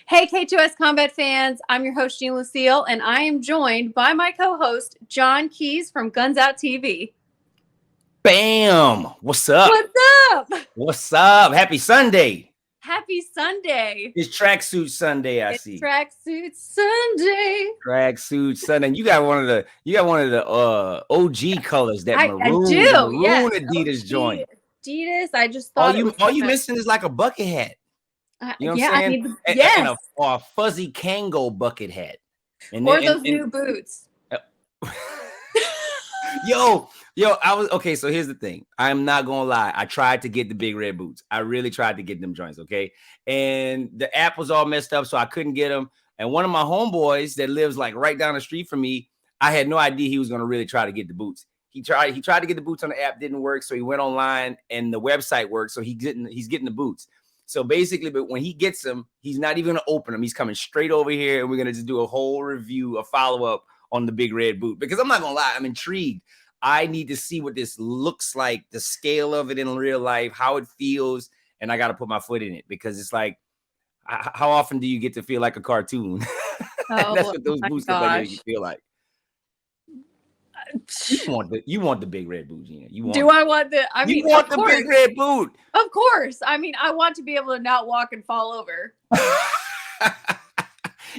Hey, K2S Combat fans, I'm your host, Geena Lucille, and I am joined by my co-host, John Keys from Guns Out TV. Bam! What's up? What's up? What's up? Happy Sunday. Happy Sunday. It's tracksuit Sunday, I It's see. Tracksuit Sunday. Tracksuit Sunday. And you got one of the OG colors, that I maroon, the do, maroon yes. Adidas joint. Adidas, I just All thought it was you missing is like a bucket hat. You know what yeah, I'm I saying? mean, And, yes. a fuzzy Kango bucket hat. And Or then those new boots. Yo, I was okay. So here's the thing. I'm not gonna lie. I tried to get the big red boots. I really tried to get them joints. Okay. And the app was all messed up, so I couldn't get them. And one of my homeboys that lives like right down the street from me, I had no idea he was gonna really try to get the boots. He tried to get the boots on the app, didn't work. So he went online and the website worked. So he's getting the boots. So basically, but when he gets them, he's not even gonna open them. He's coming straight over here, and we're gonna just do a whole review, a follow-up on the big red boot, because I'm not gonna lie, I'm intrigued. I need to see what this looks like, the scale of it in real life, how it feels, and I got to put my foot in it, because it's like, how often do you get to feel like a cartoon? That's what those boots look like. You feel like you want the big red boot, Geena. I want the? I mean, you want the big red boot. Of course. I mean, I want to be able to not walk and fall over.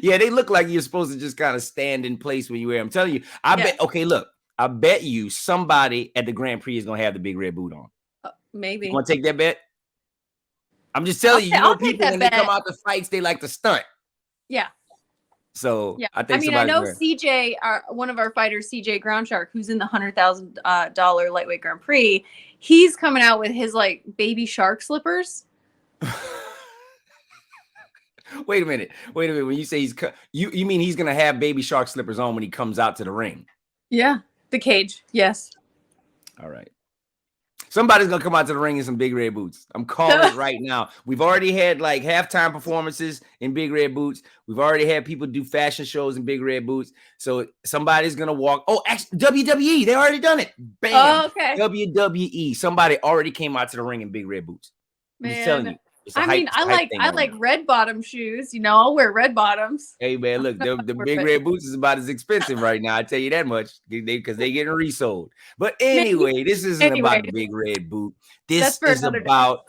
Yeah, they look like you're supposed to just kind of stand in place when you wear them. I'm telling you, bet. Okay, look, I bet you somebody at the Grand Prix is gonna have the big red boot on. Maybe. You want to take that bet? I'm just telling you. You know, people when they come out the fights, they like to stunt. Yeah. So yeah, I think I know CJ, one of our fighters, CJ Groundshark, who's in the $100,000 lightweight Grand Prix. He's coming out with his like baby shark slippers. Wait a minute. When you say you mean he's gonna have baby shark slippers on when he comes out to the ring? Yeah, the cage. Yes. All right. Somebody's gonna come out to the ring in some big red boots. I'm calling it right now. We've already had like halftime performances in big red boots. We've already had people do fashion shows in big red boots. So somebody's gonna walk. Oh, actually, WWE, they already done it. Bam. Oh, okay. WWE. Somebody already came out to the ring in big red boots. I'm just telling you. I like red bottom shoes. You know, I'll wear red bottoms. Hey man, look, the big red boots is about as expensive right now. I tell you that much, because they getting resold. But anyway, this isn't about the big red boot. This is about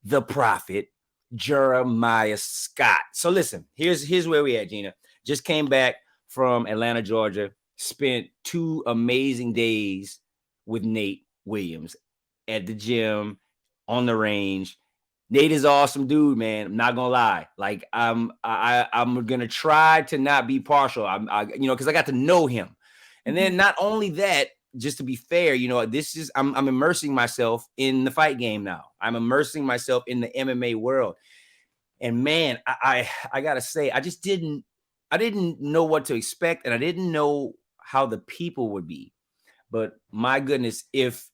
the prophet Jeremiah Scott. So listen, here's where we at, Geena. Just came back from Atlanta, Georgia. Spent 2 amazing days with Nate Williams at the gym, on the range. Nate is awesome dude, man. I'm not gonna lie. Like I'm gonna try to not be partial. Because I got to know him, and then not only that, just to be fair, I'm immersing myself in the fight game now. I'm immersing myself in the MMA world, and man, I gotta say, I didn't know what to expect, and I didn't know how the people would be. But my goodness, if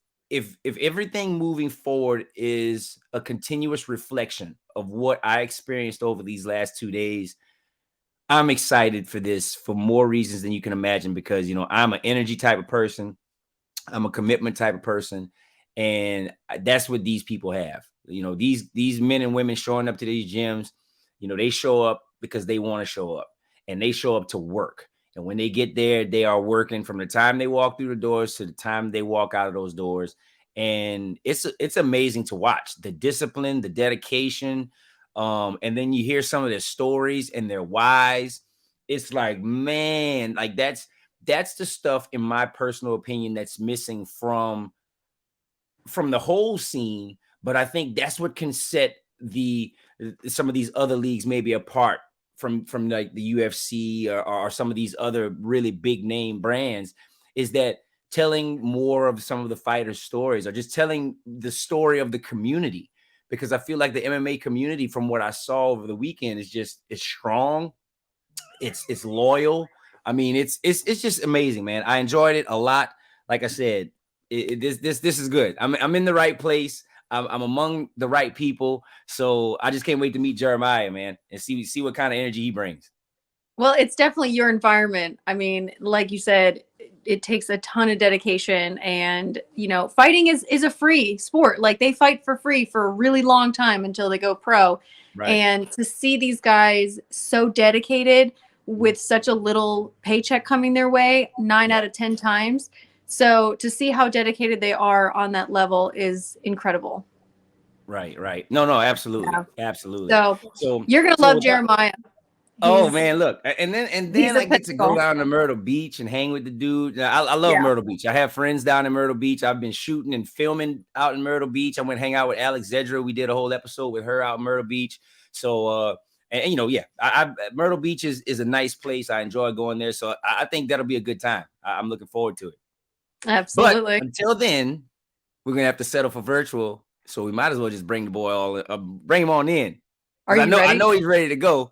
everything moving forward is a continuous reflection of what I experienced over these last 2 days, I'm excited for this for more reasons than you can imagine, because, I'm an energy type of person. I'm a commitment type of person. And that's what these people have. These men and women showing up to these gyms, they show up because they want to show up, and they show up to work. And when they get there, they are working from the time they walk through the doors to the time they walk out of those doors. And it's amazing to watch the discipline, the dedication. And then you hear some of their stories and their whys. It's like, man, like that's the stuff, in my personal opinion, that's missing from the whole scene. But I think that's what can set some of these other leagues maybe apart from like the UFC or some of these other really big name brands, is that telling more of some of the fighters' stories, or just telling the story of the community. Because I feel like the MMA community, from what I saw over the weekend, it's strong. It's loyal. I mean, it's just amazing, man. I enjoyed it a lot. Like I said, this is good. I'm in the right place. I'm among the right people. So I just can't wait to meet Jeremiah, man, and see what kind of energy he brings. Well, it's definitely your environment. I mean, like you said, it takes a ton of dedication, and fighting is a free sport. Like, they fight for free for a really long time until they go pro. Right. And to see these guys so dedicated with such a little paycheck coming their way 9 out of 10 times. So to see how dedicated they are on that level is incredible. Right. No, absolutely. Absolutely. So you're going to love Jeremiah. Oh man, look, and then I get to go down to Myrtle Beach and hang with the dude. I love Myrtle Beach. I have friends down in Myrtle Beach. I've been shooting and filming out in Myrtle Beach. I went hang out with Alex Zedra. We did a whole episode with her out in Myrtle Beach. So and Myrtle Beach is a nice place. I enjoy going there. So I think that'll be a good time. I'm looking forward to it. Absolutely. But until then, we're gonna have to settle for virtual. So we might as well just bring the boy bring him on in. Are you ready? I know he's ready to go.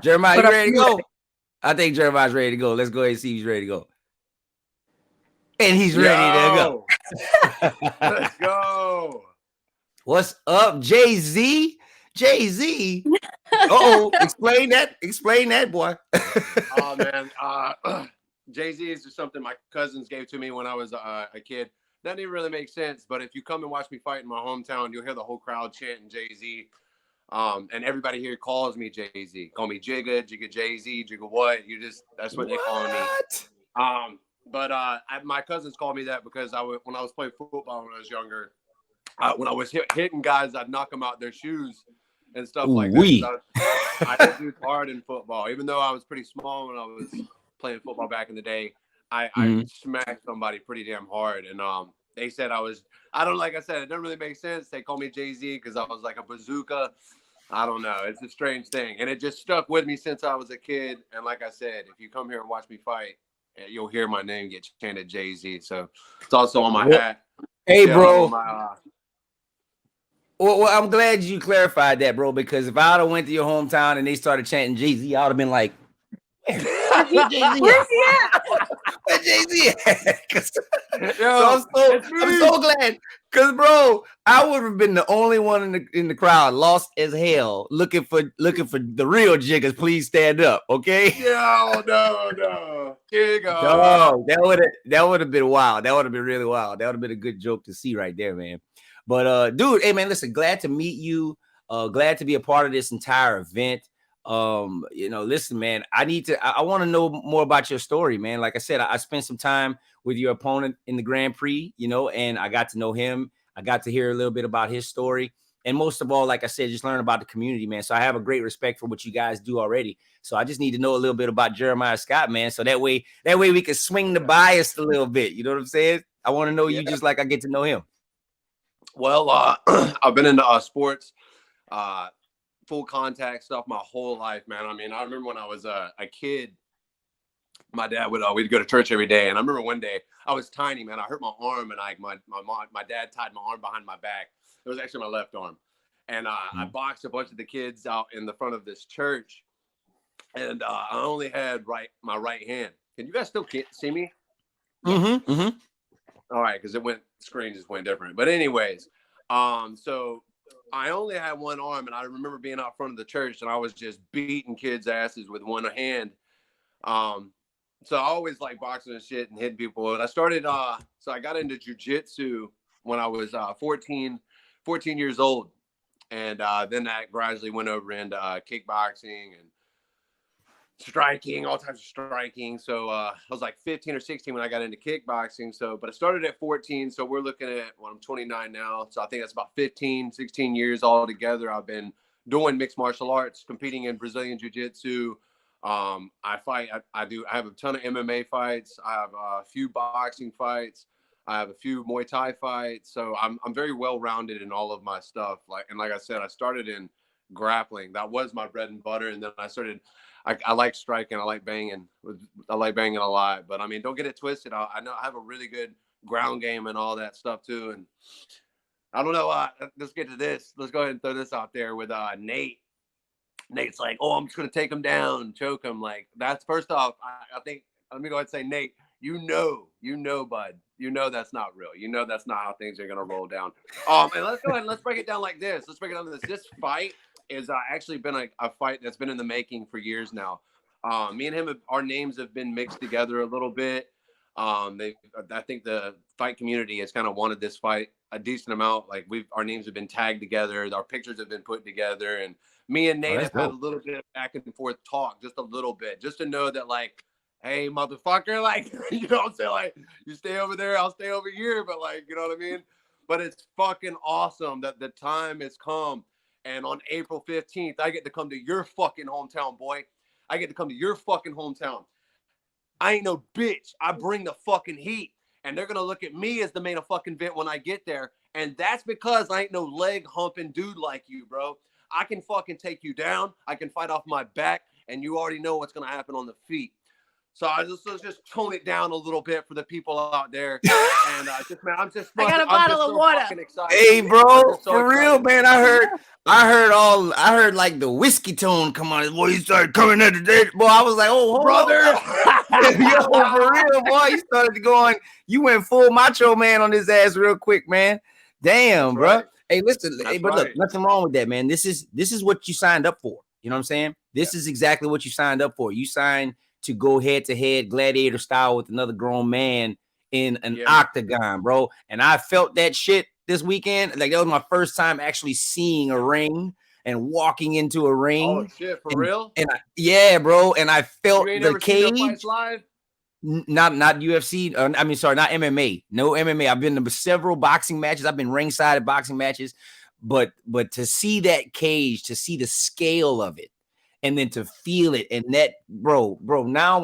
Jeremiah, you ready to go? I think Jeremiah's ready to go. Let's go ahead and see if he's ready to go. And he's ready to go. Let's go. What's up, Jay-Z? Jay-Z? Explain that, boy. Oh, man. Jay-Z is just something my cousins gave to me when I was a kid. That didn't really make sense, but if you come and watch me fight in my hometown, you'll hear the whole crowd chanting Jay-Z. And everybody here calls me Jay-Z. Call me Jigga Jay-Z, Jigga what? That's what they call me. But my cousins called me that because when I was playing football when I was younger, when I was hitting guys, I'd knock them out their shoes and stuff like that. I didn't do hard in football, even though I was pretty small when I was playing football back in the day. I smacked somebody pretty damn hard, and they said like I said, it doesn't really make sense. They call me Jay-Z because I was like a bazooka. I don't know. It's a strange thing. And it just stuck with me since I was a kid. And like I said, if you come here and watch me fight, you'll hear my name get chanted Jay-Z. So it's also on my hat. Hey, bro. Well, I'm glad you clarified that, bro, because if I would have went to your hometown and they started chanting Jay-Z, I would have been like, where's Jay-Z at? Where's Jay-Z at? So I'm so glad. Because, bro, I would have been the only one in the crowd, lost as hell, looking for the real jiggers. Please stand up, okay? No. Jigga. No, that would have been wild. That would have been really wild. That would have been a good joke to see right there, man. But dude, hey man, listen, glad to meet you. Glad to be a part of this entire event. Listen, man, I want to know more about your story, man. Like I said, I spent some time with your opponent in the Grand Prix, and I got to know him. I got to hear a little bit about his story. And most of all, like I said, just learn about the community, man. So I have a great respect for what you guys do already. So I just need to know a little bit about Jeremiah Scott, man. So that way we can swing the bias a little bit. You know what I'm saying? I want to know you just like I get to know him. Well, I've been into sports, full contact stuff my whole life, man. I mean, I remember when I was a kid, my dad we'd go to church every day. And I remember one day I was tiny, man. I hurt my arm, and my dad tied my arm behind my back. It was actually my left arm. And I boxed a bunch of the kids out in the front of this church. And I only had my right hand. Can you guys still see me? Mm-hmm. All right, because screen just went different. But anyways, so I only had one arm, and I remember being out front of the church, and I was just beating kids' asses with one hand. So I always like boxing and shit and hitting people. And I started, so I got into jiu-jitsu when I was 14 years old. And then that gradually went over into kickboxing and striking, all types of striking. So I was like 15 or 16 when I got into kickboxing. But I started at 14. So we're looking at, I'm 29 now. So I think that's about 16 years altogether. I've been doing mixed martial arts, competing in Brazilian jiu-jitsu. I fight. I have a ton of MMA fights. I have a few boxing fights. I have a few Muay Thai fights. So I'm very well-rounded in all of my stuff. Like I said, I started in grappling. That was my bread and butter. And then I like striking. I like banging. I like banging a lot. But I mean, don't get it twisted. I know I have a really good ground game and all that stuff too. And I don't know. Let's get to this. Let's go ahead and throw this out there with Nate. Nate's like, oh, I'm just going to take him down, choke him. Like, that's first off, I think, let me go ahead and say, Nate, you know, bud, that's not real. You know, that's not how things are going to roll down. And let's go ahead and let's break it down like this. Let's break it down to this. This fight is actually been a fight that's been in the making for years now. Me and him, our names have been mixed together a little bit. I think the fight community has kind of wanted this fight a decent amount. Like our names have been tagged together, our pictures have been put together, and me and Nate have had a little bit of back and forth talk, just a little bit, just to know that, like, hey, motherfucker, like, you know what I'm saying? Like, you stay over there, I'll stay over here, but, like, you know what I mean? But it's fucking awesome that the time has come. And on April 15th, I get to come to your fucking hometown, boy. I get to come to your fucking hometown. I ain't no bitch. I bring the fucking heat. And they're going to look at me as the main fucking event when I get there. And that's because I ain't no leg humping dude like you, bro. I can fucking take you down. I can fight off my back. And you already know what's going to happen on the feet. So let's just tone it down a little bit for the people out there. And I got a bottle of water. Hey, bro, for real, man. I heard like the whiskey tone come on. Boy, you started coming at the day. Boy, I was like, oh, brother. Yo, for real, boy. You started going. You went full macho man on his ass real quick, man. Damn, That's bro. Right. Hey, listen. Hey, but look, nothing wrong with that, man. This is what you signed up for. You know what I'm saying? This is exactly what you signed up for. You signed to go head to head gladiator style with another grown man in an octagon, bro. And I felt that shit this weekend. Like, that was my first time actually seeing a ring and walking into a ring. Oh shit, for real? And yeah, bro. And I felt the cage. Seen fights live? Not UFC. I mean, sorry, not MMA. No MMA. I've been to several boxing matches. I've been ringside at boxing matches, but to see that cage, to see the scale of it, and then to feel it, and that, bro, now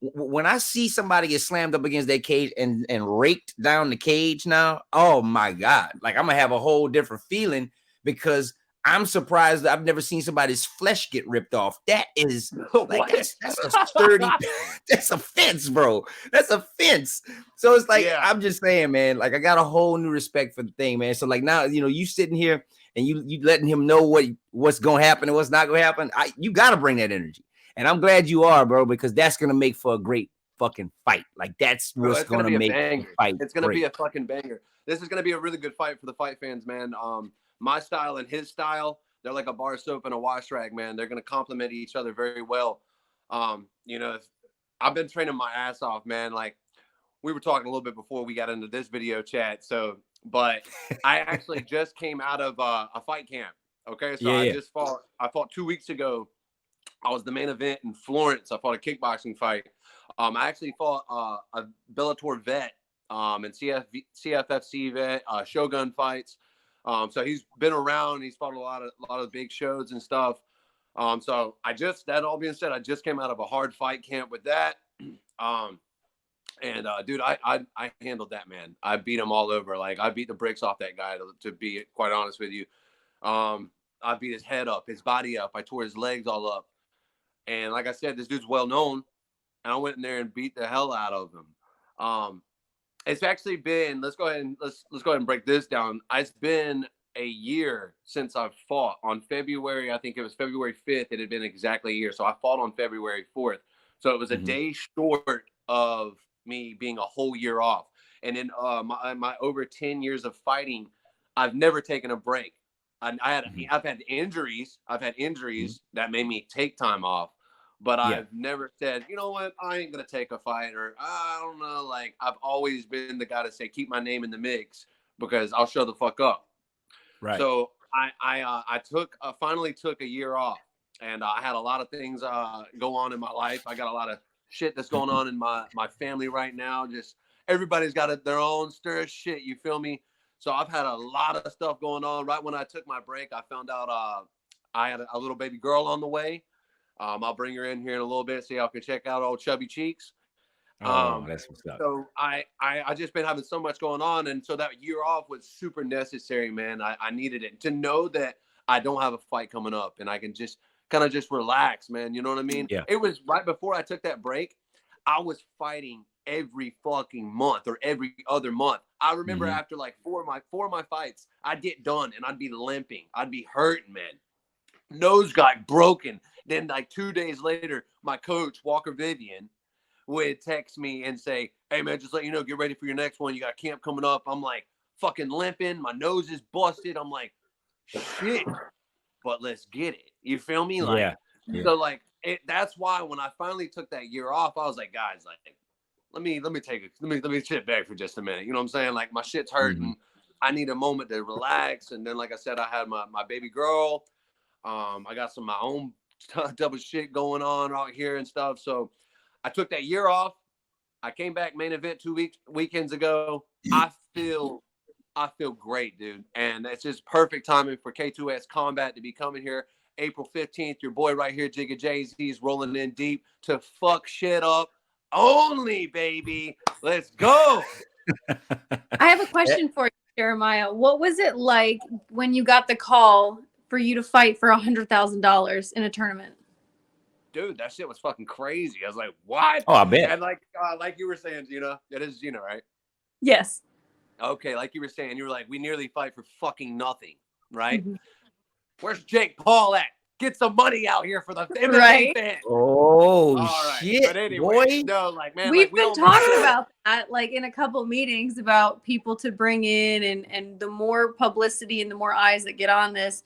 when I see somebody get slammed up against that cage and raked down the cage now, oh my God, like, I'm gonna have a whole different feeling, because I'm surprised that I've never seen somebody's flesh get ripped off. That is like, that's a sturdy, that's a fence, bro. That's a fence. So it's like, I'm just saying, man, like, I got a whole new respect for the thing, man. So like, now, you know, you sitting here and you letting him know what's gonna happen and what's not gonna happen. You gotta bring that energy. And I'm glad you are, bro, because that's gonna make for a great fucking fight. Like, that's what's gonna make the fight. It's gonna be a fucking banger. This is gonna be a really good fight for the fight fans, man. My style and his style, they're like a bar soap and a wash rag, man. They're gonna complement each other very well. You know, I've been training my ass off, man. Like, we were talking a little bit before we got into this video chat. So, but I actually just came out of a fight camp. Okay, so I fought 2 weeks ago. I was the main event in Florence. I fought a kickboxing fight. I actually fought a Bellator vet and CFFC vet, Shogun fights. So he's been around. He's fought a lot of big shows and stuff. So that all being said, I just came out of a hard fight camp with that. Dude, I handled that, man. I beat him all over. Like, I beat the brakes off that guy, to be quite honest with you. I beat his head up, his body up. I tore his legs all up. And like I said, this dude's well known. And I went in there and beat the hell out of him. It's actually been, let's go ahead and break this down. It's been a year since I've fought. On February, I think it was February 5th, it had been exactly a year. So I fought on February 4th. So it was a day short of me being a whole year off. And in my over 10 years of fighting, I've never taken a break. I've had injuries. That made me take time off. But I've never said, you know what, I ain't going to take a fight, or I don't know. Like, I've always been the guy to say, keep my name in the mix, because I'll show the fuck up. Right. So I finally took a year off, and I had a lot of things go on in my life. I got a lot of shit that's going on in my family right now. Just everybody's got their own stir shit. You feel me? So I've had a lot of stuff going on. Right when I took my break, I found out I had a little baby girl on the way. I'll bring her in here in a little bit so y'all can check out old chubby cheeks. That's what's up. So I just been having so much going on, and so that year off was super necessary, man. I needed it to know that I don't have a fight coming up, and I can just kind of just relax, man. You know what I mean? Yeah. It was right before I took that break. I was fighting every fucking month or every other month. I remember after like four of my fights, I'd get done and I'd be limping. I'd be hurting, man. Nose got broken. Then like 2 days later, my coach, Walker Vivian, would text me and say, hey, man, just let you know, get ready for your next one. You got camp coming up. I'm like fucking limping. My nose is busted. I'm like, shit, but let's get it. You feel me? Like, yeah. So like, that's why when I finally took that year off, I was like, guys, like, let me sit back for just a minute. You know what I'm saying? Like my shit's hurting. I need a moment to relax. And then, like I said, I had my baby girl. I got some of my own double shit going on out here and stuff. So I took that year off. I came back main event 2 weekends ago. I feel great, dude. And it's just perfect timing for K2S Combat to be coming here April 15th. Your boy right here, Jigga Jay-Z's rolling in deep to fuck shit up only, baby. Let's go. I have a question for you, Jeremiah. What was it like when you got the call for you to fight for $100,000 in a tournament? Dude, that shit was fucking crazy. I was like, what? Oh, I bet. And like you were saying, Geena, it is Geena, right? Yes. Okay, like you were saying, you were like, we nearly fight for fucking nothing, right? Where's Jake Paul at? Get some money out here for the MMA fans. Oh, shit, but anyway, boy. No, like, man, we've been talking about that, like in a couple meetings, about people to bring in, and the more publicity and the more eyes that get on this,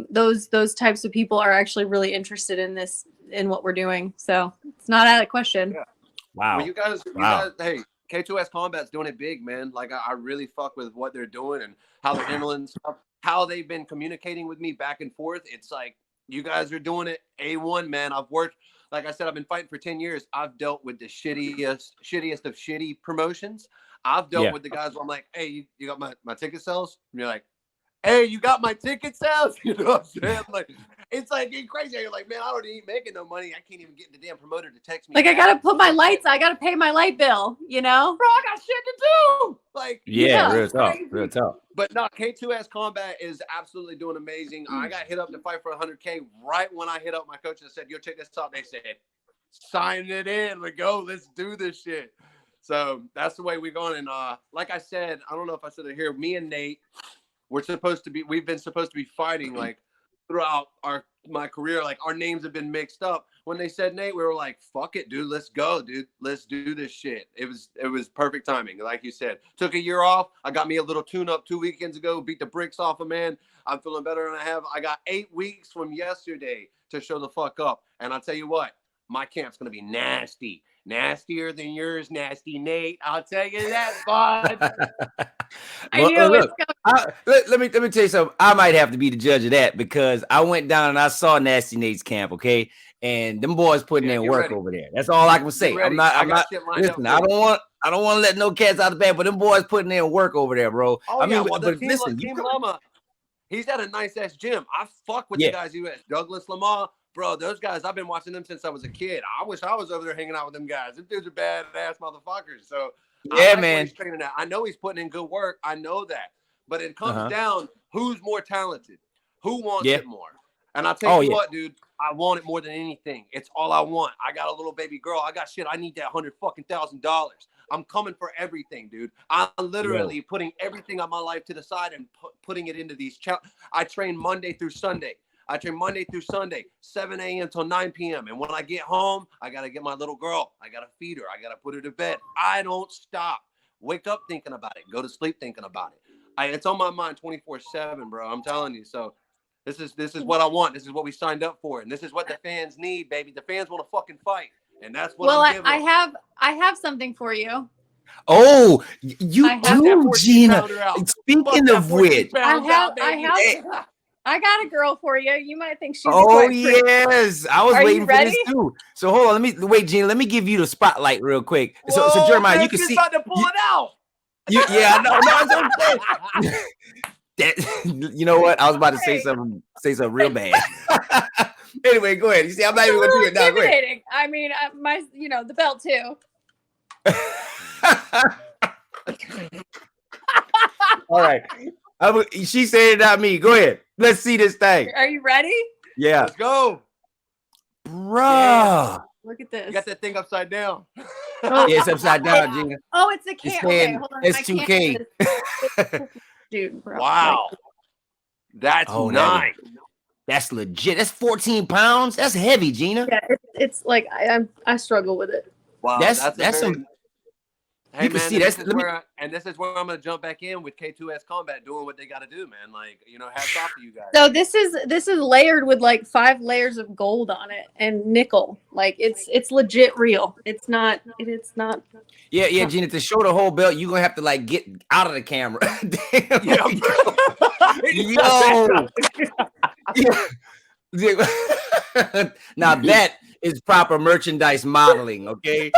those types of people are actually really interested in this, in what we're doing. So it's not out of question. Yeah. Wow. Well, you guys, hey, K2S Combat's doing it big, man. Like I really fuck with what they're doing and how they're handling stuff, how they've been communicating with me back and forth. It's like, you guys are doing it A1, man. I've worked, like I said, I've been fighting for 10 years. I've dealt with the shittiest of shitty promotions. I've dealt with the guys where I'm like, hey, you got my ticket sales? And you're like, hey, you got my ticket sales? You know what I'm saying? Like, it's like getting crazy. You're like, man, I don't even making no money. I can't even get the damn promoter to text me. Like, I got to put my lights, I got to pay my light bill, you know? Bro, I got shit to do. Like, real tough. But no, K2S Combat is absolutely doing amazing. I got hit up to fight for 100K right when I hit up my coach and said, yo, check this out. They said, sign it in. Let's do this shit. So that's the way we're going. And like I said, I don't know if I said it here, me and Nate, we've been supposed to be fighting like throughout my career. Like our names have been mixed up. When they said Nate, we were like, fuck it, dude. Let's go, dude. Let's do this shit. It was perfect timing. Like you said, took a year off. I got me a little tune up 2 weekends ago, beat the bricks off a man. I'm feeling better than I have. I got 8 weeks from yesterday to show the fuck up. And I'll tell you what, my camp's going to be nasty. Nastier than yours, Nasty Nate. I'll tell you that, bud. Let me tell you something. I might have to be the judge of that because I went down and I saw Nasty Nate's camp, okay? And them boys putting in work over there. That's all I can say. I'm not listen, I don't want to let no cats out of the bag, but them boys putting in work over there, bro. Oh, listen, Team Llama, he's at a nice ass gym. I fuck with the guys who at Douglas Lamar. Bro, those guys, I've been watching them since I was a kid. I wish I was over there hanging out with them guys. Them dudes are badass motherfuckers. So yeah, man. He's training at. I know he's putting in good work. I know that. But it comes down who's more talented, who wants it more. And I'll tell you what, dude, I want it more than anything. It's all I want. I got a little baby girl. I got shit. I need that $100,000. I'm coming for everything, dude. I'm literally putting everything on my life to the side and putting it into these I train Monday through Sunday. 7 a.m. till 9 p.m. And when I get home, I got to get my little girl. I got to feed her. I got to put her to bed. I don't stop. Wake up thinking about it. Go to sleep thinking about it. It's on my mind 24/7, bro. I'm telling you. So this is what I want. This is what we signed up for. And this is what the fans need, baby. The fans want to fucking fight. And that's what I'm giving them. I have something for you. Oh, you do, Geena. Speaking of which, I got a girl for you. You might think she's yes. I was waiting for this too. So hold on, Geena. Let me give you the spotlight real quick. Whoa, so Jeremiah, you can see about to pull it out. Yeah, no, that, you know what? I was about to say something real bad. Anyway, go ahead. You see, I'm not even going to do it now. Go ahead. I mean, the belt too. All right. She said it, not me. Go ahead. Let's see this thing. Are you ready? Yeah. Let's go. Bruh. Yeah. Look at this. You got that thing upside down. Yeah, it's upside down, Geena. Oh, it's a can. Okay, hold on. It's 2K. Dude, bro. Wow. That's nice. That's legit. That's 14 pounds. That's heavy, Geena. Yeah, it's like I struggle with it. Wow, that's some. Hey, you can man, see this is where I'm gonna jump back in with K2S Combat doing what they got to do, man. Like, you know, hats off to you guys. So this is layered with like 5 layers of gold on it and nickel. Like it's legit real. It's not. Yeah, Geena, to show the whole belt, you're gonna have to like get out of the camera. Damn. Yo. Now that is proper merchandise modeling, okay?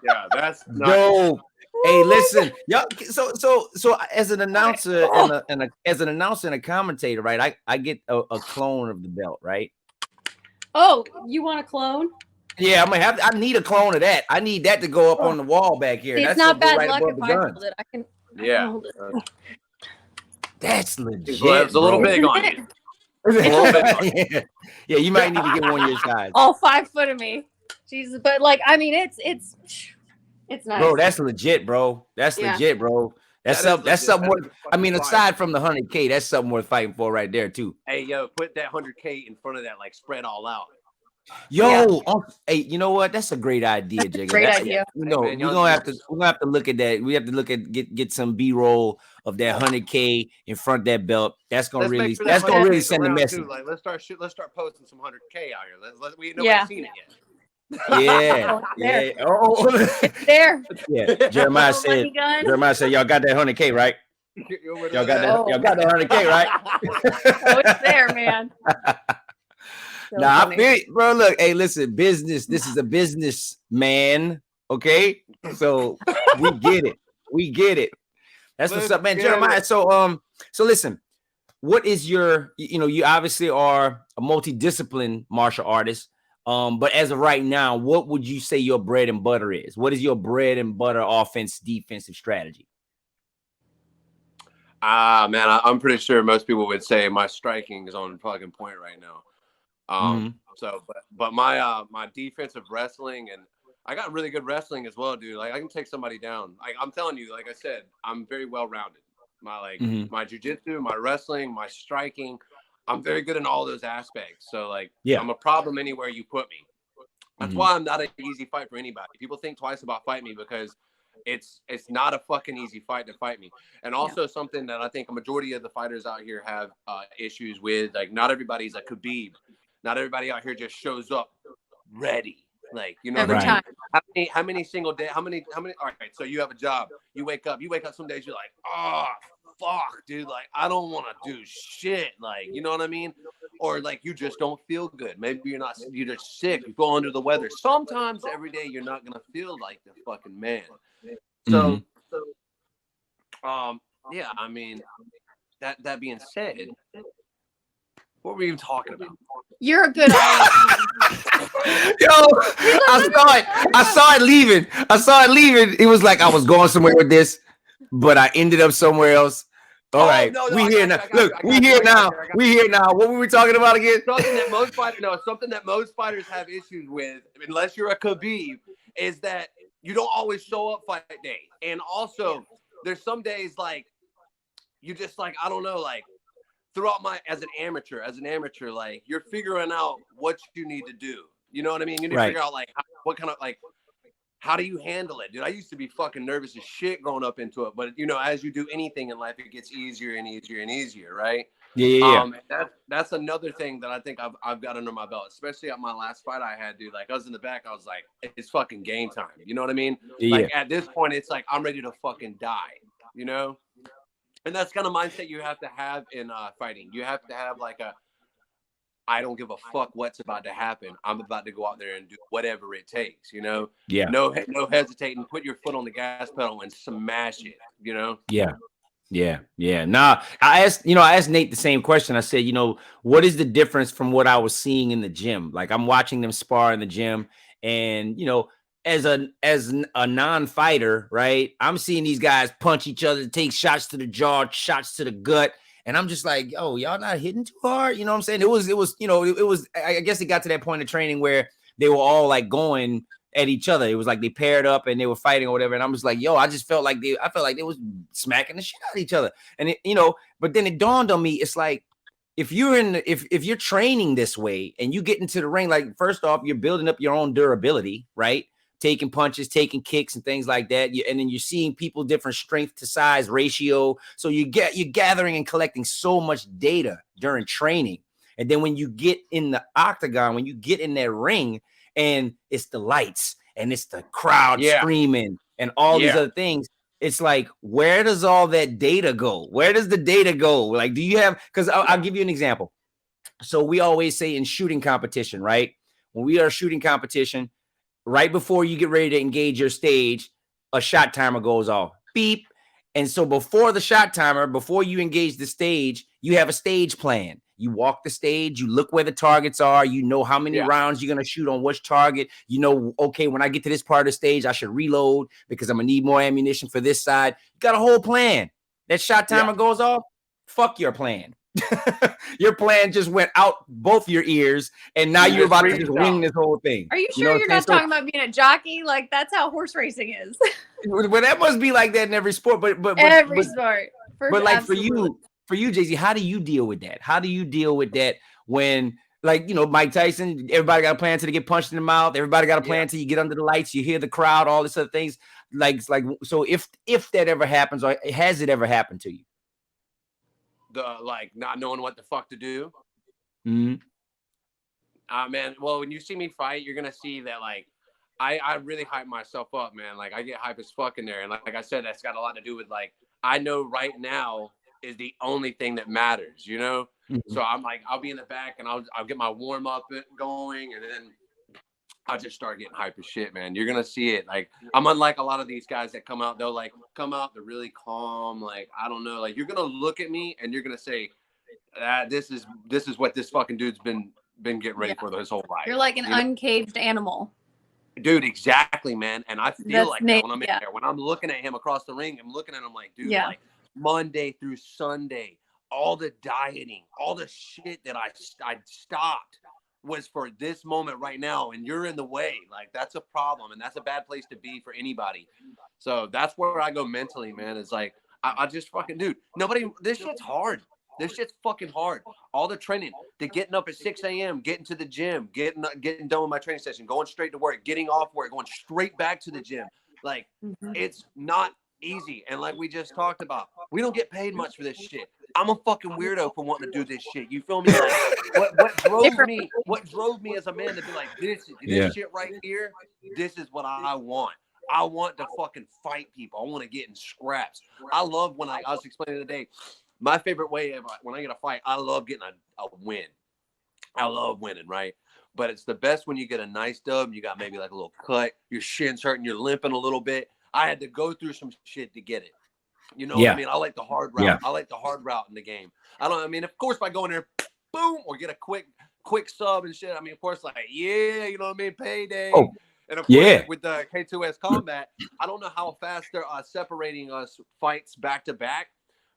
Yeah, that's dope. Hey, listen, y'all. So as an announcer and a commentator, right? I get a clone of the belt, right? Oh, you want a clone? Yeah, I need a clone of that. I need that to go up on the wall back here. It's that's not bad right luck above if the I gun. hold it. I can hold it. That's legit. It's a little big on you. Yeah, you might need to get one your size. All 5 foot of me. Jesus, but like, I mean, it's nice. Bro, that's legit, bro. That's legit, bro. That's something worth. I mean, aside from the 100K, that's something worth fighting for right there too. Hey, yo, put that 100K in front of that, like spread all out. Yo, hey, you know what? That's a great idea, Jigga. Great idea. You know, we're gonna have to look at that. We have to look at get some B-roll of that 100K in front of that belt. That's gonna really send a message. Too. Like, let's start posting some 100K out here. We nobody's seen it yet. Yeah. It's there. Yeah. Jeremiah said, y'all got that 100K, right? Y'all got that 100K, right? Oh, it's there, man. Now I feel it, bro. Look, hey, listen, business. This is a business, man. Okay, so we get it. We get it. That's what's up, man. Jeremiah. So listen. What is your? You obviously are a multidisciplined martial artist. But as of right now, what would you say your bread and butter is? What is your bread and butter offense, defensive strategy? Man, I'm pretty sure most people would say my striking is on fucking point right now. So, but my defensive wrestling, and I got really good wrestling as well, dude. Like, I can take somebody down. Like, I'm telling you, like I said, I'm very well rounded. My jiu-jitsu, my wrestling, my striking, I'm very good in all those aspects. So, like, I'm a problem anywhere you put me. That's why I'm not an easy fight for anybody. People think twice about fighting me because it's not a fucking easy fight to fight me. And also something that I think a majority of the fighters out here have issues with. Like, not everybody's a Khabib. Not everybody out here just shows up ready. Like, you know, every time. How many single day? How many? All right. So you have a job. You wake up some days you're like, oh, fuck, dude. Like, I don't want to do shit. Like, you know what I mean? Or like, you just don't feel good. Maybe you're just sick. You go under the weather. Sometimes every day you're not going to feel like the fucking man. So, yeah, I mean, that being said, what were we even talking about? You're a good audience. Yo, I saw it leaving. It was like I was going somewhere with this, but I ended up somewhere else. All right, we here now. Look, we here now. What were we talking about again? Something that most fighters have issues with, unless you're a Khabib, is that you don't always show up fight day. And also, there's some days like you just like, I don't know, like throughout as an amateur, like you're figuring out what you need to do. You know what I mean? You need to figure out like what kind of like, how do you handle it, dude? I used to be fucking nervous as shit going up into it, but you know, as you do anything in life, it gets easier and easier and easier, right? Yeah. That's another thing that I think I've got under my belt, especially at my last fight I had, dude. Like, I was in the back, I was like, it's fucking game time. You know what I mean? Yeah. Like, at this point, it's like I'm ready to fucking die. You know? And that's kind of mindset you have to have in fighting. You have to have like I don't give a fuck what's about to happen. I'm about to go out there and do whatever it takes, you know? Yeah. No hesitating. Put your foot on the gas pedal and smash it, you know? Yeah. Nah, I asked Nate the same question. I said, what is the difference from what I was seeing in the gym? Like, I'm watching them spar in the gym, and as a non-fighter, right? I'm seeing these guys punch each other, take shots to the jaw, shots to the gut. And I'm just like, yo, y'all not hitting too hard. You know what I'm saying? It was, I guess it got to that point of training where they were all like going at each other. It was like they paired up and they were fighting or whatever. And I'm just like, yo, I felt like they was smacking the shit out of each other. And but then it dawned on me, it's like, if you're training this way and you get into the ring, like, first off, you're building up your own durability, right? taking punches, taking kicks, and things like that. And then you're seeing people different strength to size ratio. So you're gathering and collecting so much data during training. And then when you get in the octagon, when you get in that ring, and it's the lights and it's the crowd screaming and all these other things, it's like, where does all that data go? Where does the data go? Like, do you have, because I'll give you an example. So we always say in shooting competition, right? When we are shooting competition, right before you get ready to engage your stage, a shot timer goes off. Beep. And so before the shot timer, before you engage the stage, you have a stage plan. You walk the stage, you look where the targets are, you know how many rounds you're going to shoot on which target. You know, okay, when I get to this part of the stage, I should reload because I'm going to need more ammunition for this side. You got a whole plan. That shot timer goes off, fuck your plan. Your plan just went out both your ears, and now you're about to just wing this whole thing. Are you sure you're not talking about being a jockey? Like, that's how horse racing is. Well, that must be like that in every sport, but every sport. But like for you, Jay-Z, how do you deal with that? How do you deal with that when, like, you know, Mike Tyson, everybody got a plan till they get punched in the mouth. Everybody got a plan till you get under the lights, you hear the crowd, all this other things. Like, so if that ever happens, or has it ever happened to you? The like not knowing what the fuck to do. Mm-hmm. Man, well, when you see me fight, you're gonna see that like I really hype myself up, man. Like I get hype as fuck in there, and like I said, that's got a lot to do with like I know right now is the only thing that matters, you know. Mm-hmm. So I'm like, I'll be in the back and I'll get my warm up going, and then I'll just start getting hype as shit, man. You're gonna see it. Like I'm unlike a lot of these guys that come out. They'll like come out, they're really calm. Like I don't know. Like you're gonna look at me and you're gonna say, "This is what this fucking dude's been getting ready for his whole life." You're like an uncaged animal, dude. Exactly, man. And I feel like that when I'm in there. When I'm looking at him across the ring, I'm looking at him like, dude, like Monday through Sunday, all the dieting, all the shit that I stopped was for this moment right now, and you're in the way. Like that's a problem, and that's a bad place to be for anybody. So that's where I go mentally, man. It's like I just fucking, dude, this shit's hard. This shit's fucking hard. All the training, the getting up at 6 a.m., getting to the gym, getting done with my training session, going straight to work, getting off work, going straight back to the gym. Like it's not easy. And like we just talked about, we don't get paid much for this shit. I'm a fucking weirdo for wanting to do this shit. You feel me? Like what drove me as a man to be like, this shit right here, this is what I want. I want to fucking fight people. I want to get in scraps. I love when I was explaining today, my favorite way of when I get a fight, I love getting a win. I love winning, right? But it's the best when you get a nice dub, you got maybe like a little cut, your shin's hurting, you're limping a little bit. I had to go through some shit to get it. You know what I mean? I like the hard route. I like the hard route in the game. I mean, of course, if I go in there, boom, or get a quick sub and shit, I mean, of course, like, yeah, you know what I mean? Payday. Oh, and of course, with the K2S combat, I don't know how fast they're separating us fights back to back.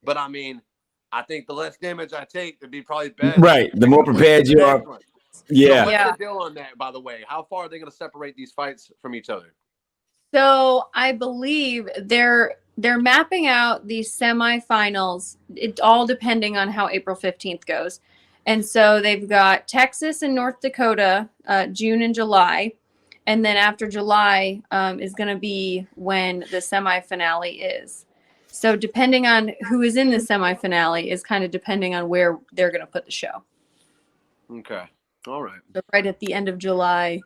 But I mean, I think the less damage I take would be probably better. Right. The more prepared you are. Yeah. So what's the deal on that, by the way? How far are they going to separate these fights from each other? So I believe they're mapping out these semifinals. It all depending on how April 15th goes. And so they've got Texas and North Dakota, June and July. And then after July is going to be when the semifinale is. So depending on who is in the semifinale is kind of depending on where they're going to put the show. Okay. All right. So right at the end of July,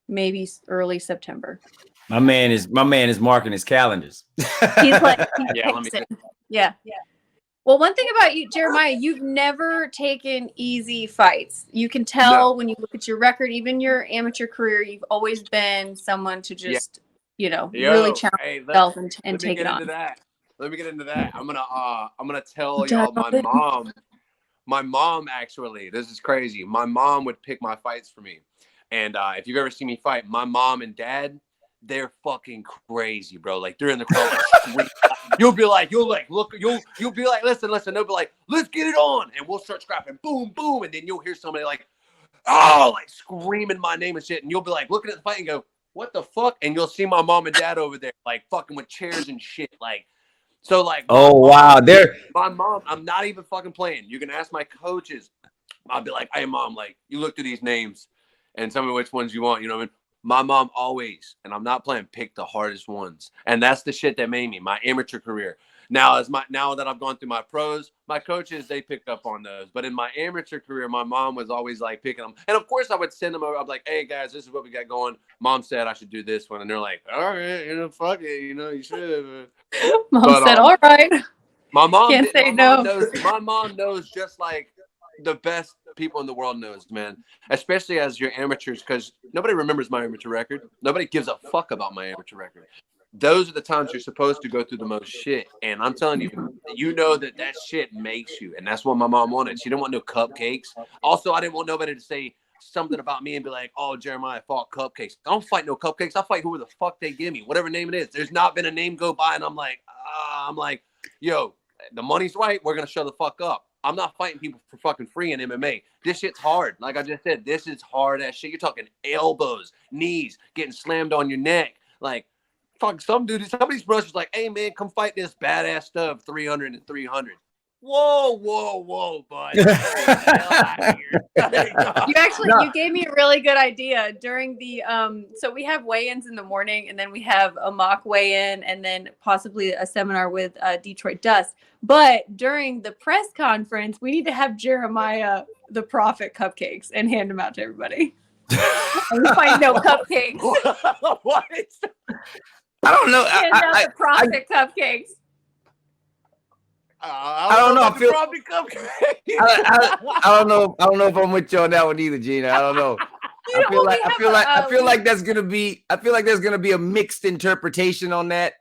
maybe early September. My man is marking his calendars. He's like, yeah. Well, one thing about you, Jeremiah, you've never taken easy fights. You can tell when you look at your record, even your amateur career, you've always been someone to just, really challenge yourself and take it on. Let me get into that. I'm gonna tell y'all my mom actually, this is crazy. My mom would pick my fights for me. And if you've ever seen me fight, my mom and dad, they're fucking crazy, bro. Like they're in the crowd. You'll be like, you'll be like, listen. They'll be like, let's get it on, and we'll start scrapping, boom, boom, and then you'll hear somebody like, like screaming my name and shit, and you'll be like looking at the fight and go, what the fuck? And you'll see my mom and dad over there like fucking with chairs and shit, like. So like, wow, my mom, I'm not even fucking playing. You can ask my coaches. I'll be like, hey mom, like you look through these names. and tell me which ones you want. You know what I mean? My mom always, and I'm not playing, pick the hardest ones. And that's the shit that made me, my amateur career. Now that I've gone through my pros, my coaches, they picked up on those. But in my amateur career, my mom was always like picking them. And of course I would send them over. I'm like, hey guys, this is what we got going. Mom said I should do this one. And they're like, all right, fuck it, you should. Mom said, all right. My mom can't say no. My mom knows just like the best people in the world knows, man. Especially as your amateurs, because nobody remembers my amateur record. Nobody gives a fuck about my amateur record. Those are the times you're supposed to go through the most shit. And I'm telling you, you know that shit makes you. And that's what my mom wanted. She didn't want no cupcakes. Also, I didn't want nobody to say something about me and be like, oh, Jeremiah fought cupcakes. I don't fight no cupcakes. I fight whoever the fuck they give me, whatever name it is. There's not been a name go by and I'm like, yo, the money's right. We're going to show the fuck up. I'm not fighting people for fucking free in MMA. This shit's hard. Like I just said, this is hard ass shit. You're talking elbows, knees, getting slammed on your neck. Like, fuck, somebody's brothers like, hey man, come fight this badass stuff, 300 and 300. Whoa, bud. You gave me a really good idea during the so we have weigh-ins in the morning and then we have a mock weigh-in and then possibly a seminar with Detroit Dust. But during the press conference, we need to have Jeremiah the Prophet cupcakes and hand them out to everybody. And we find no cupcakes. What? I don't know. Hand out the Prophet cupcakes. I don't know. I don't know if I'm with you on that one either, Geena. I don't know. I feel like there's gonna be a mixed interpretation on that.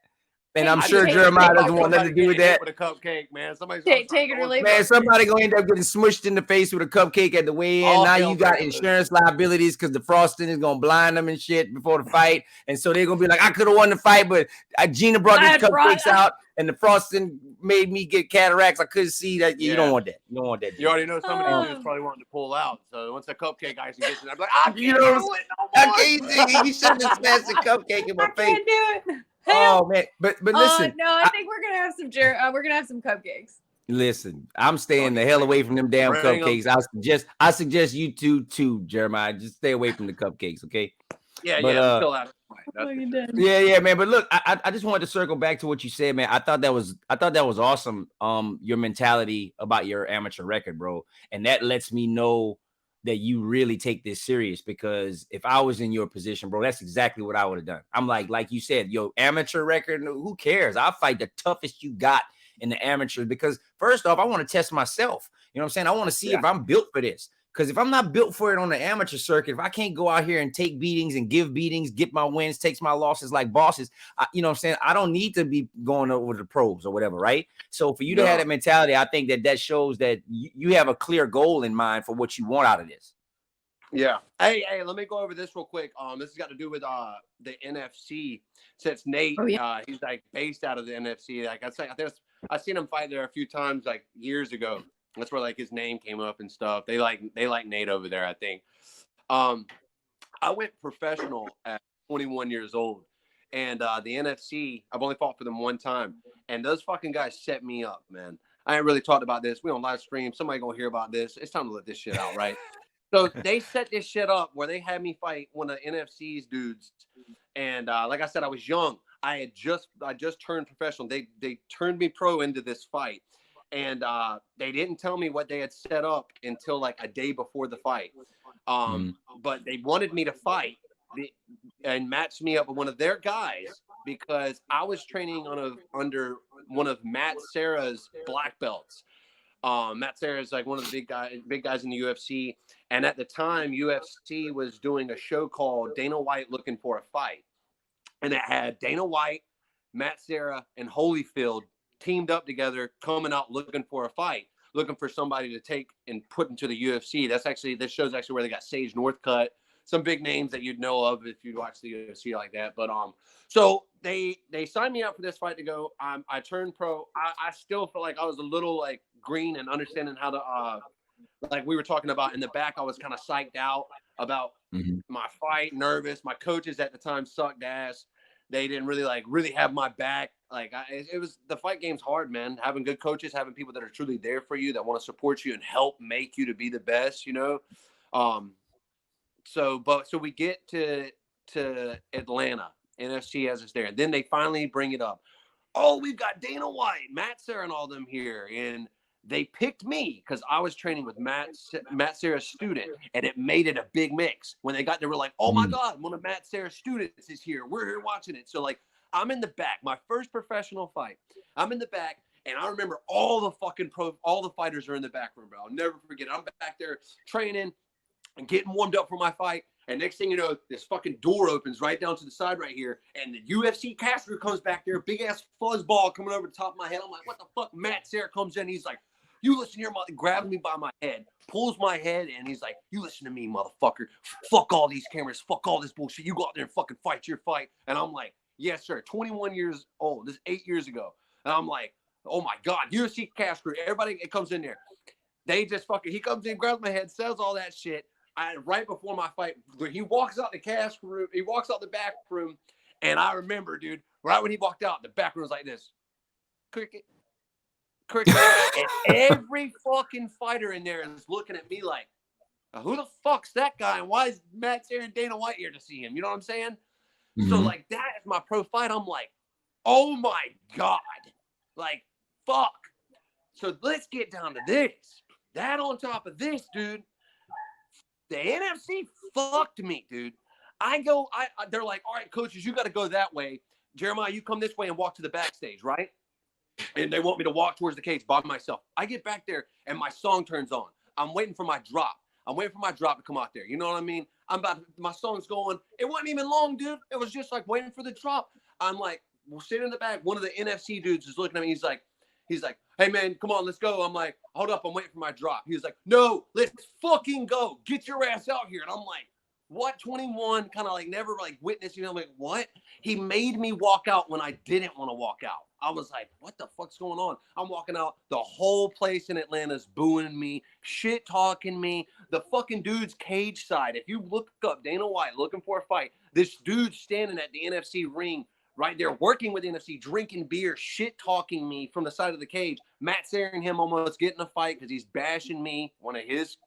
And I'm sure Jeremiah doesn't want nothing to do with that. With a cupcake, man. Somebody's take it or leave it. Man, somebody gonna end up getting smushed in the face with a cupcake at the weigh-in. Now you got insurance liabilities because the frosting is gonna blind them and shit before the fight. And so they're gonna be like, I could have won the fight, but Geena brought these cupcakes out and the frosting made me get cataracts. I couldn't see that. You don't want that. You don't want that. You already know somebody who's probably wanting to pull out. So once the cupcake icing gets in, I'm like, I can't do it no more. I can't. You shouldn't have smashed the cupcake in my face. I can't do it. Oh man, but listen. No, I think we're gonna have some we're gonna have some cupcakes. Listen, I'm staying the hell away from them damn cupcakes. I suggest you two too, Jeremiah. Just stay away from the cupcakes, okay? Yeah, I'm still out. Yeah, man. But look, I just wanted to circle back to what you said, man. I thought that was awesome. Your mentality about your amateur record, bro, and that lets me know that you really take this serious, because if I was in your position, bro, that's exactly what I would have done. I'm like you said, yo, amateur record, who cares? I'll fight the toughest you got in the amateur, because first off, I want to test myself. You know what I'm saying? I want to see if I'm built for this. Because if I'm not built for it on the amateur circuit, if I can't go out here and take beatings and give beatings, get my wins, takes my losses like bosses, you know what I'm saying? I don't need to be going over the pros or whatever, right? So for you to have that mentality, I think that shows that you have a clear goal in mind for what you want out of this. Yeah. Hey, let me go over this real quick. This has got to do with the NFC. Since Nate, he's like based out of the NFC. Like I've seen him fight there a few times, like years ago. That's where like his name came up and stuff. They like Nate over there, I think. I went professional at 21 years old, and the NFC, I've only fought for them one time, and those fucking guys set me up, man. I ain't really talked about this. We on live stream. Somebody gonna hear about this. It's time to let this shit out, right? So they set this shit up where they had me fight one of the NFC's dudes, and like I said, I was young. I just turned professional. They turned me pro into this fight. And they didn't tell me what they had set up until like a day before the fight. But they wanted me to fight and match me up with one of their guys, because I was training under one of Matt Serra's black belts. Matt Serra is like one of the big guys in the UFC. And at the time, UFC was doing a show called Dana White Looking for a Fight. And it had Dana White, Matt Serra, and Holyfield teamed up together, coming out looking for a fight, looking for somebody to take and put into the UFC. This show's actually where they got Sage Northcutt, some big names that you'd know of if you'd watch the UFC like that. But so they signed me up for this fight to go. I turned pro. I still feel like I was a little like green and understanding how to like we were talking about in the back. I was kind of psyched out about my fight, nervous. My coaches at the time sucked ass. They didn't really have my back. Like it was, the fight game's hard, man. Having good coaches, having people that are truly there for you, that want to support you and help make you to be the best, you know? So So we get to Atlanta. NFC has us there. And then they finally bring it up. Oh, we've got Dana White, Matt Serra, and all them here. And they picked me because I was training with Matt Serra's student, and it made it a big mix. When they got there, we're like, oh my God, one of Matt Serra's students is here. We're here watching it. So like, I'm in the back, my first professional fight. I'm in the back, and I remember all the fighters are in the back room, bro. I'll never forget it. I'm back there training and getting warmed up for my fight. And next thing you know, this fucking door opens right down to the side right here. And the UFC cast crew comes back there, big ass fuzzball coming over the top of my head. I'm like, what the fuck? Matt Serra comes in. He's like, you listen here, mother, grabs me by my head, pulls my head, and he's like, you listen to me, motherfucker. Fuck all these cameras. Fuck all this bullshit. You go out there and fucking fight your fight. And I'm like, yes, sir. 21 years old. This is 8 years ago. And I'm like, oh my God, UFC cast crew. Everybody comes in there. They just fucking, he comes in, grabs my head, says all that shit. Right before my fight, he walks out the cast room, he walks out the back room, and I remember, dude, right when he walked out, the back room was like this. Cricket. And every fucking fighter in there is looking at me like, who the fuck's that guy? And why is Matt Serra and Dana White here to see him? You know what I'm saying? Mm-hmm. So, like, that is my pro fight. I'm like, oh my God. Like, fuck. So let's get down to this. That on top of this, dude. The NFC fucked me, dude. They're like, all right, coaches, you got to go that way. Jeremiah, you come this way and walk to the backstage, right? And they want me to walk towards the cage by myself. I get back there and my song turns on. I'm waiting for my drop. I'm waiting for my drop to come out there. You know what I mean? My song's going. It wasn't even long, dude. It was just like waiting for the drop. I'm like, we're sitting in the back. One of the NFC dudes is looking at me. He's like, hey, man, come on, let's go. I'm like, hold up, I'm waiting for my drop. He was like, no, let's fucking go. Get your ass out here. And I'm like, what, 21, kind of like never like witnessed, you know, I'm like, what? He made me walk out when I didn't want to walk out. I was like, what the fuck's going on? I'm walking out. The whole place in Atlanta's booing me, shit talking me. The fucking dude's cage side. If you look up Dana White looking for a fight, this dude's standing at the NFC ring right there, working with NFC, drinking beer, shit talking me from the side of the cage. Matt Serra and him almost getting a fight because he's bashing me, one of his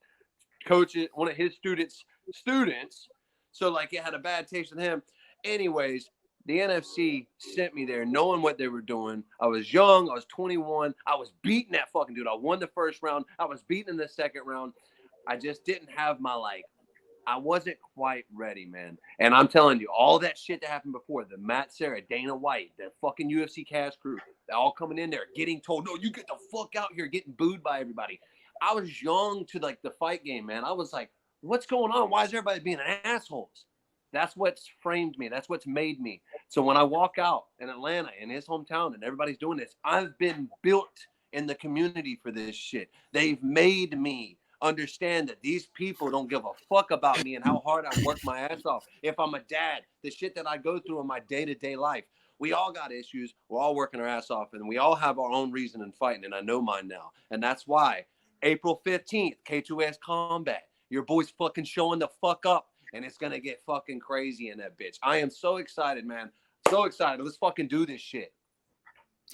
coaches, one of his students. So like it had a bad taste with him. Anyways, the NFC sent me there knowing what they were doing. I was young. I was 21. I was beating that fucking dude. I won the first round. I was beating in the second round. I just didn't have my I wasn't quite ready, man. And I'm telling you, all that shit that happened before, the Matt Serra, Dana White, the fucking UFC cast crew, they're all coming in there, getting told, no, you get the fuck out here, getting booed by everybody. I was young to like the fight game, man. I was like, what's going on? Why is everybody being assholes? That's what's framed me. That's what's made me. So when I walk out in Atlanta, in his hometown, and everybody's doing this, I've been built in the community for this shit. They've made me understand that these people don't give a fuck about me and how hard I work my ass off. If I'm a dad, the shit that I go through in my day-to-day life, we all got issues. We're all working our ass off, and we all have our own reason in fighting, and I know mine now. And that's why April 15th, K2S Combat, your boy's fucking showing the fuck up, and it's going to get fucking crazy in that bitch. I am so excited, man. So excited. Let's fucking do this shit.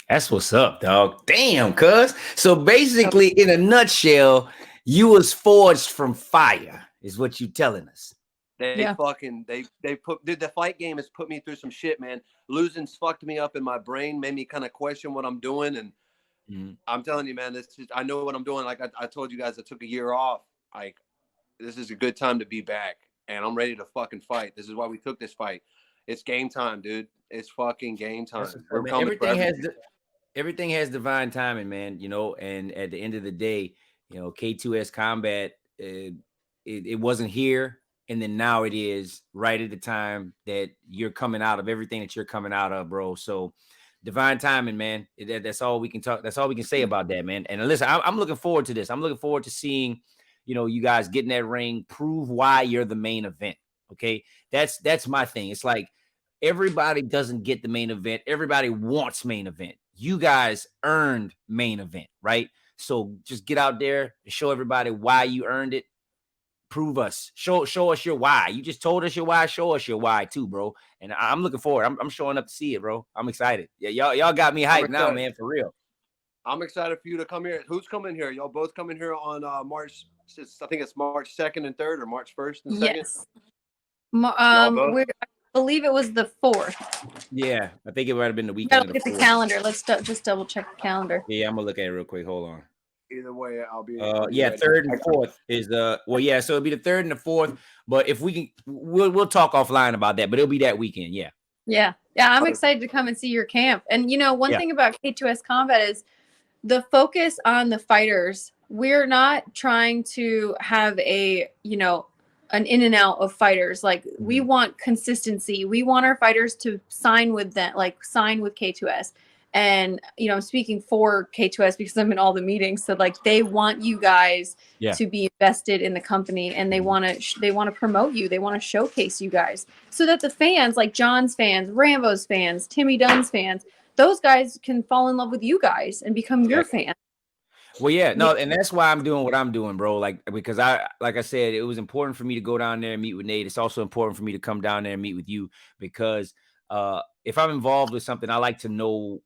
That's what's up, dog. Damn, cuz. So basically, in a nutshell, you was forged from fire, is what you telling us. They the fight game has put me through some shit, man. Losing's fucked me up in my brain, made me kind of question what I'm doing. And I'm telling you, man, I know what I'm doing. Like I told you guys, I took a year off. Like, this is a good time to be back, and I'm ready to fucking fight. This is why we took this fight. It's game time, dude. It's fucking game time. Everything has divine timing, man. You know, and at the end of the day, you know, K2S Combat, it wasn't here, and then now it is right at the time that you're coming out of everything that you're coming out of, bro. So divine timing, man. That's all we can talk. That's all we can say about that, man. And listen, I'm looking forward to this. I'm looking forward to seeing, you know, you guys get in that ring, prove why you're the main event. Okay, that's my thing. It's like everybody doesn't get the main event. Everybody wants main event. You guys earned main event, right? So just get out there and show everybody why you earned it. Prove us. Show us your why. You just told us your why. Show us your why too, bro. And I'm looking forward. I'm showing up to see it, bro. I'm excited. Yeah, y'all got me hyped now, man, for real. I'm excited for you to come here. Who's coming here? Y'all both coming here on March I think it's March 2nd and 3rd, or March 1st and 2nd. Yes. I believe it was the 4th. Yeah, I think it might have been the weekend. Look at the calendar. Let's just double check the calendar. Yeah, I'm gonna look at it real quick. Hold on. Either way, I'll be. Yeah, ready. 3rd and 4th is well, yeah. So it'll be the 3rd and the 4th. But if we can, we'll talk offline about that. But it'll be that weekend. Yeah. Yeah. I'm excited to come and see your camp. And one thing about K2S Combat is the focus on the fighters. We're not trying to have an in and out of fighters. Like, we want consistency. We want our fighters to sign with K2S. And, I'm speaking for K2S because I'm in all the meetings. So they want you guys to be invested in the company, and they want to promote you. They want to showcase you guys so that the fans, like John's fans, Rambo's fans, Timmy Dunn's fans, those guys can fall in love with you guys and become your fan. Well, yeah, no, and that's why I'm doing what I'm doing, bro. Because like I said, it was important for me to go down there and meet with Nate. It's also important for me to come down there and meet with you, because if I'm involved with something, I like to know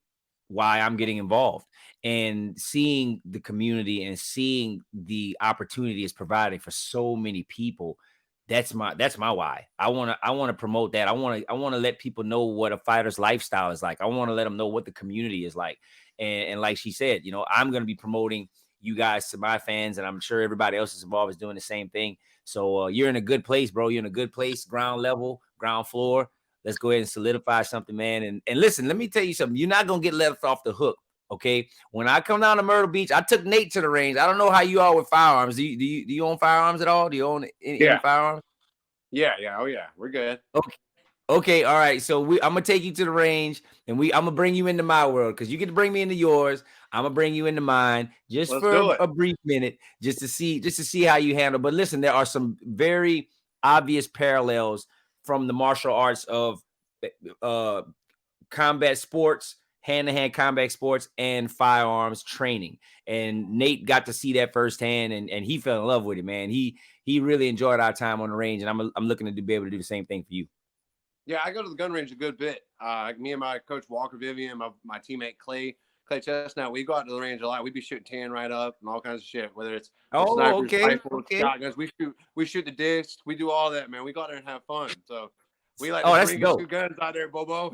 why I'm getting involved, and seeing the community and seeing the opportunity is provided for so many people. That's my why. I want to promote that. I want to let people know what a fighter's lifestyle is like. I want to let them know what the community is like. And like she said, I'm going to be promoting you guys to my fans, and I'm sure everybody else is involved is doing the same thing. So you're in a good place, bro. You're in a good place, ground level, ground floor. Let's go ahead and solidify something, man. And listen, let me tell you something. You're not going to get left off the hook, okay? When I come down to Myrtle Beach, I took Nate to the range. I don't know how you are with firearms. Do you own firearms at all? Do you own any firearms? Yeah. Oh, yeah. We're good. Okay. All right. So I'm going to take you to the range, and I'm going to bring you into my world, because you get to bring me into yours. I'm going to bring you into mine just for a brief minute, just to see how you handle. But listen, there are some very obvious parallels from the martial arts of combat sports, hand-to-hand combat sports, and firearms training. And Nate got to see that firsthand, and he fell in love with it, man. He really enjoyed our time on the range, and I'm looking to be able to do the same thing for you. Yeah, I go to the gun range a good bit. Me and my coach Walker Vivian, my teammate Clay Chestnut, we go out to the range a lot. We'd be shooting tan right up and all kinds of shit, whether it's snipers, rifles, shotguns. We shoot the discs. We do all that, man. We go out there and have fun. So we like to bring 2 guns out there, Bobo.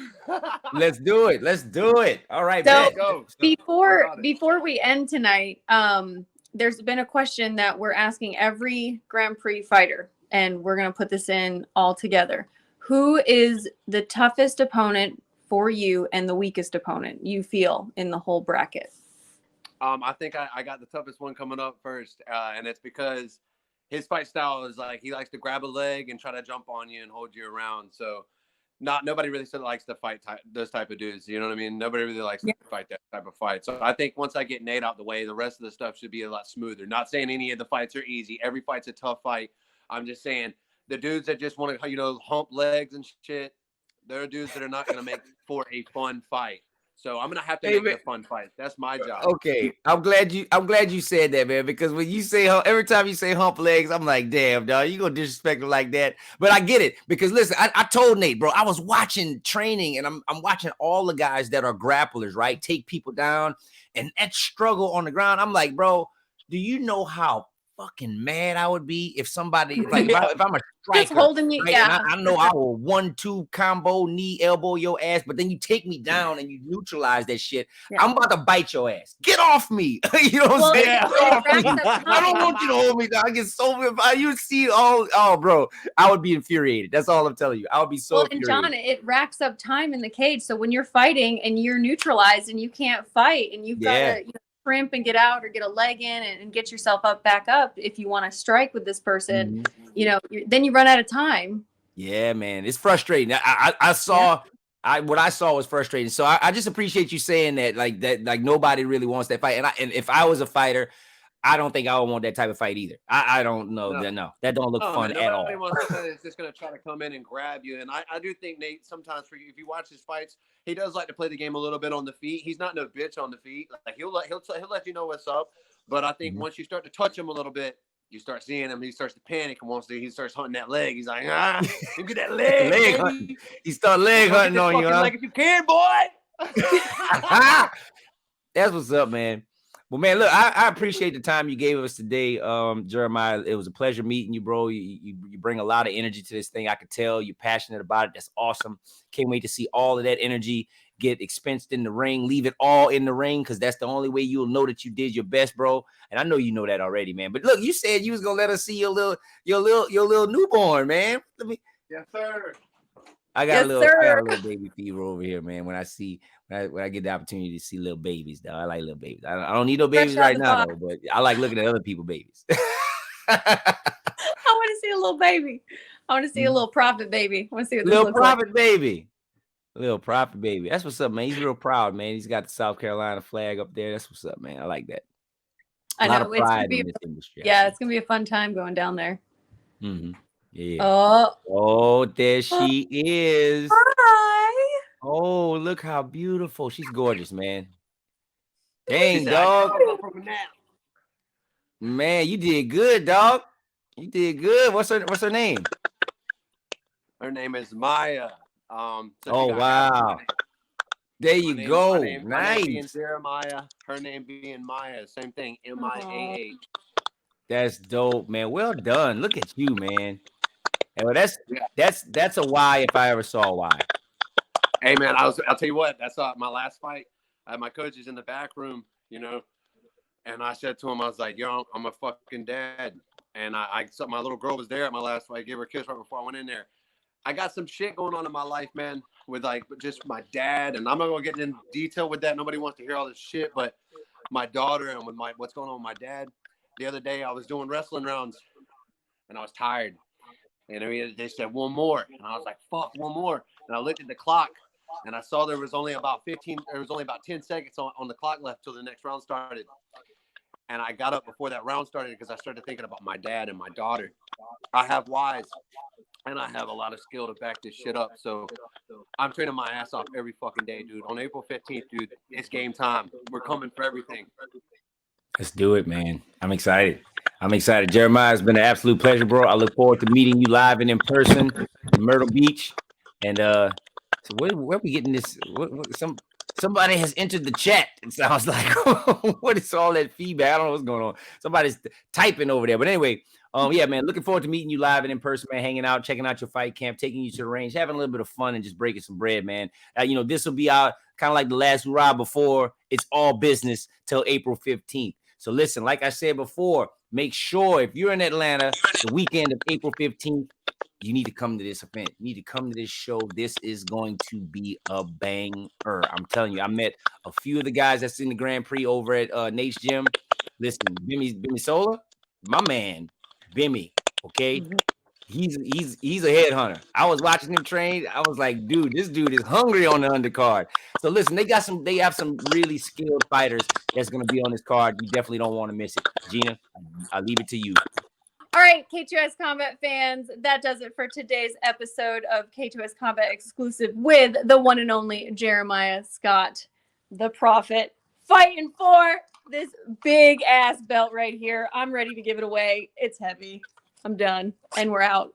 Let's do it. All right, so before we end tonight, there's been a question that we're asking every Grand Prix fighter, and we're going to put this in all together. Who is the toughest opponent for you and the weakest opponent you feel in the whole bracket? I think I got the toughest one coming up first, and it's because his fight style is like he likes to grab a leg and try to jump on you and hold you around. So nobody really likes to fight those type of dudes. You know what I mean? Nobody really likes to fight that type of fight. So I think once I get Nate out the way, the rest of the stuff should be a lot smoother. Not saying any of the fights are easy. Every fight's a tough fight. I'm just saying the dudes that just want to, hump legs and shit, they're dudes that are not going to make for a fun fight. So I'm going to have to make it a fun fight. That's my job. Okay. I'm glad you said that, man, because when you say every time you say hump legs, I'm like, damn, dog, you going to disrespect them like that. But I get it, because listen, I told Nate, bro, I was watching training, and I'm watching all the guys that are grapplers, right? Take people down, and that struggle on the ground. I'm like, bro, do you know how fucking mad I would be if somebody if I'm a striker, just holding you, right? I know I will 1-2 combo, knee, elbow your ass, but then you take me down and you neutralize that shit. I'm about to bite your ass. Get off me. You know what I'm saying? I don't want you to hold me down. I get so you see bro, I would be infuriated. That's all I'm telling you. I would be so infuriated. And John, it racks up time in the cage. So when you're fighting and you're neutralized and you can't fight, and you've got to crimp and get out or get a leg in and get yourself back up if you want to strike with this person, then you run out of time. Yeah, man, it's frustrating. I saw what I saw was frustrating. So I just appreciate you saying that, like nobody really wants that fight. And if I was a fighter, I don't think I would want that type of fight either. I don't know. No, that don't look fun at all. Is just going to try to come in and grab you. And I do think Nate, sometimes if you watch his fights, he does like to play the game a little bit on the feet. He's not no bitch on the feet. Like he'll let you know what's up. But I think once you start to touch him a little bit, you start seeing him. He starts to panic, and he starts hunting that leg. He's like, you get that leg hunting. He start leg hunting on you, huh? Like if you can, boy. That's what's up, man. Well, man, look, I appreciate the time you gave us today, Jeremiah. It was a pleasure meeting you, bro. You bring a lot of energy to this thing. I could tell you're passionate about it. That's awesome. Can't wait to see all of that energy get expensed in the ring. Leave it all in the ring, because that's the only way you'll know that you did your best, bro. And I know you know that already, man. But look, you said you was gonna let us see your little newborn, man. Let me. Yes, sir. I got a little baby fever over here, man. When I get the opportunity to see little babies, though, I like little babies. I don't need no babies right now, though, but I like looking at other people's babies. I want to see a little baby. I want to see a little prophet baby. I want to see what this little looks prophet like. baby. Little prophet baby. That's what's up, man. He's real proud, man. He's got the South Carolina flag up there. That's what's up, man. I like that. I know. A lot of pride in this industry. Yeah, it's gonna be a fun time going down there. Mm-hmm. Yeah. Oh, there she is. Hi. Oh, look how beautiful. She's gorgeous, man. Dang, dog. Man, you did good, dog. You did good. What's her name? Her name is Maya. Oh, wow. There you go. Nice. My name being Jeremiah, her name being Maya. Same thing. MIAH. That's dope, man. Well done. Look at you, man. And well, that's a why if I ever saw a why. Hey, man, I'll tell you what. That's my last fight. I had my coaches in the back room, you know, and I said to him, I was like, yo, I'm a fucking dad. And my little girl was there at my last fight. I gave her a kiss right before I went in there. I got some shit going on in my life, man, with like just my dad. And I'm not going to get in detail with that. Nobody wants to hear all this shit. But my daughter and with what's going on with my dad. The other day I was doing wrestling rounds and I was tired. And they said one more. And I was like, fuck, one more. And I looked at the clock and I saw there was only about 10 seconds on the clock left till the next round started. And I got up before that round started because I started thinking about my dad and my daughter. I have wives. And I have a lot of skill to back this shit up. So I'm training my ass off every fucking day, dude. On April 15th, dude, it's game time. We're coming for everything. Let's do it, man. I'm excited. Jeremiah, it's been an absolute pleasure, bro. I look forward to meeting you live and in person in Myrtle Beach. And so where are we getting this? Somebody has entered the chat. It sounds like, what is all that feedback? I don't know what's going on. Somebody's typing over there. But anyway, yeah, man, looking forward to meeting you live and in person, man, hanging out, checking out your fight camp, taking you to the range, having a little bit of fun and just breaking some bread, man. This will be out kind of like the last hurrah before it's all business till April 15th. So listen, like I said before, make sure if you're in Atlanta, the weekend of April 15th, you need to come to this event. You need to come to this show. This is going to be a banger. I'm telling you, I met a few of the guys that's in the Grand Prix over at Nate's gym. Listen, Bimmy Sola, my man, Bimmy, okay? He's a headhunter. I was watching him train. I was like, dude, this dude is hungry on the undercard. So listen, they have some really skilled fighters that's gonna be on this card. You definitely don't want to miss it. Geena, I'll leave it to you. All right, K2S Combat fans, that does it for today's episode of K2S Combat Exclusive with the one and only Jeremiah Scott, the Prophet, fighting for this big ass belt right here. I'm ready to give it away. It's heavy. I'm done. And we're out.